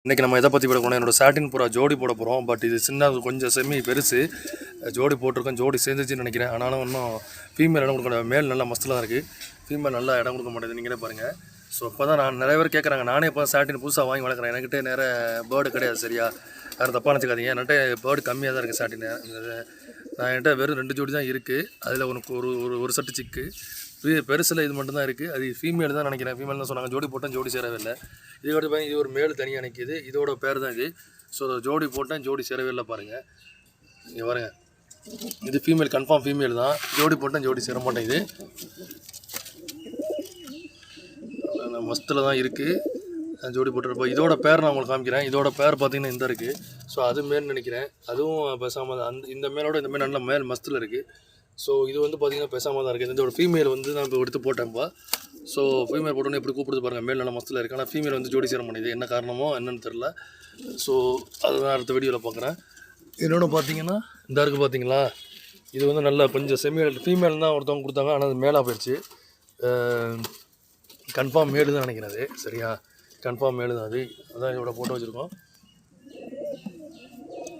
இன்றைக்கி நம்ம எதை பற்றி போட போனோம், என்னோடய சாட்டின் புறா ஜோடி போட போகிறோம். பட் இது சின்ன கொஞ்சம் செமி பெருசு ஜோடி போட்டிருக்கோம். ஜோடி சேர்ந்துச்சுன்னு நினைக்கிறேன். ஆனாலும் இன்னும் ஃபீமேல் இடம் கொடுக்க மேல் நல்லா மஸ்தில் தான் இருக்குது. ஃபீமேல் நல்லா இடம் கொடுக்க மாட்டேது, நீங்களே பாருங்கள். ஸோ இப்போ தான் நான் நிறைய பேர் கேட்குறாங்க. நானே இப்போ சாட்டின் புதுசாக வாங்கி வளர்க்குறேன். என்கிட்ட நேர பேர்டு கிடையாது. சரியா, யாரும் தப்பாக நினச்சிக்காதீங்க. என்கிட்ட பேர்டு கம்மியாக தான் இருக்குது. சாட்டின் நான் என்கிட்ட வெறும் 2 ஜோடி தான் இருக்குது. அதில் உனக்கு ஒரு செட்டு சிக்கு பெருசில் இது மட்டும் தான் இருக்குது. அது ஃபீமேல் தான் நினைக்கிறேன். ஃபீமேல் தான் சொன்னாங்க. ஜோடி போட்டேன், ஜோடி சேரவே இல்லை. இதோட பையன் இது ஒரு மேல் தனியாக நிற்கிது. இதோட பேர் தான் இது. ஸோ ஜோடி போட்டேன், ஜோடி சேரவே இல்லை. பாருங்கள், இங்கே பாருங்க, இது ஃபீமேல், கன்ஃபார்ம் ஃபீமேல் தான். ஜோடி போட்டேன், ஜோடி சேர மாட்டேங்குது. மஸ்தில் தான் இருக்குது. ஜோடி போட்டுருப்போம். இதோட பேர் நான் உங்களுக்கு காமிக்கிறேன். இதோட பேர் பார்த்தீங்கன்னா இந்த இருக்குது. ஸோ அது மேல் நினைக்கிறேன். அதுவும் பேசாமல் இந்த மேலோட இந்த மேல் நல்ல மேல் மஸ்தில் இருக்குது. ஸோ இது வந்து பார்த்திங்கன்னா பேசாமல் தான் இருக்குது. இதோட ஃபீமேல் வந்து நான் இப்போ எடுத்து போட்டேன்ப்பா. ஸோ ஃபீமேல் போட்டோன்னே எப்படி கூப்பிடுது பாருங்கள். மேல் நல்ல மஸ்தில் இருக்குது. ஆனால் ஃபீமேல் வந்து ஜோடி சேர மாட்டேங்குது. என்ன காரணமோ என்னன்னு தெரில. ஸோ அதுதான் அடுத்த வீடியோவில் பார்க்குறேன். இன்னொன்று பார்த்தீங்கன்னா இந்த இருக்குது பார்த்தீங்களா, இது வந்து நல்லா கொஞ்சம் ஃபீமேல் தான் ஒருத்தவங்க கொடுத்தாங்க. ஆனால் அது மேலாக போயிடுச்சு. கன்ஃபார்ம் மேலு தான் நினைக்கிறது. சரியா, கன்ஃபார்ம் மேலு தான். அதான் இதோட போட்டோ வச்சுருக்கோம்.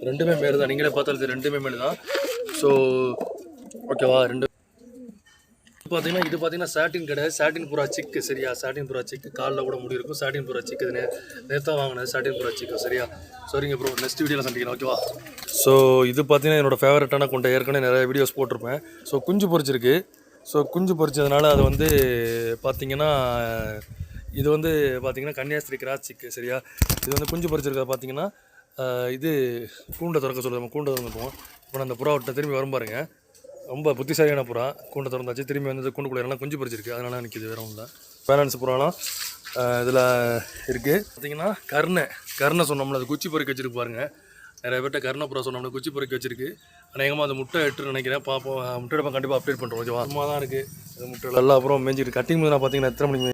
ரெண்டுமே மேலு தான். நீங்களே பார்த்தாலும் ரெண்டுமே மேலு தான். ஸோ ஓகேவா. ரெண்டு பார்த்தீங்கன்னா இது பார்த்தீங்கன்னா சாட்டின் கிடையாது. சாட்டின் புறா சிக்கு. சரியா, சாட்டின் புறா சிக்கு. காலில் கூட முடி இருக்கும். சாட்டின் புறா சிக்கு. இது நேற்று வாங்கினது சாட்டின் புறா சிக்கு. சரியா, சரிங்க ப்ரோ, நெக்ஸ்ட் வீடியோவில் சந்திக்கிறேன். ஓகேவா. ஸோ இது பார்த்தீங்கன்னா என்னோடய ஃபேவரட்டான கொண்ட. ஏற்கனவே நிறைய வீடியோஸ் போட்டிருப்பேன். ஸோ குஞ்சு பொரிச்சிருக்கு. ஸோ குஞ்சு பொரிச்சதுனால அது வந்து பார்த்திங்கன்னா இது வந்து பார்த்திங்கன்னா கன்னியாஸ்திரி கிராஸ் சிக்கு. சரியா, இது வந்து குஞ்சு பொரிச்சிருக்கா. பார்த்திங்கன்னா இது கூண்டை திறக்க சொல்லுவோம். கூண்டை திறந்துப்போம். இப்போ நான் அந்த புறா விட்ட திரும்பி வரும் பாருங்க. ரொம்ப புத்திசாலியான புறா. கூண்டை திறந்தாச்சு. திரும்பி வந்து கூண்டுக்குள்ளே எல்லாம் குஞ்சு பொரிச்சிருக்கு. அதனால நிற்கிது, வேறு ஒன்றும் இல்லை. பேலன்ஸ் புறாலாம் இதில் இருக்குது. பார்த்திங்கன்னா கருணை சொன்னோம்ல, அது குச்சி பொறிக்க வச்சுருக்கு பாருங்கள். நிறைய பேர்ட்ட கருணை புறா சொன்னோம்னா குச்சி பொறிக்க வச்சிருக்கு. அநேகமாக அது முட்டை எட்டு நினைக்கிறேன். பார்ப்போம். முட்டை எடுப்போம், கண்டிப்பாக அப்டேட் பண்ணுறோம். ஓகேவா. சும்மா தான் இருக்குது அது முட்டை. எல்லா அப்புறம் மேஞ்சிருக்கு. கட்டிங் போது நான் பார்த்தீங்கன்னா எத்தனை மணிக்கு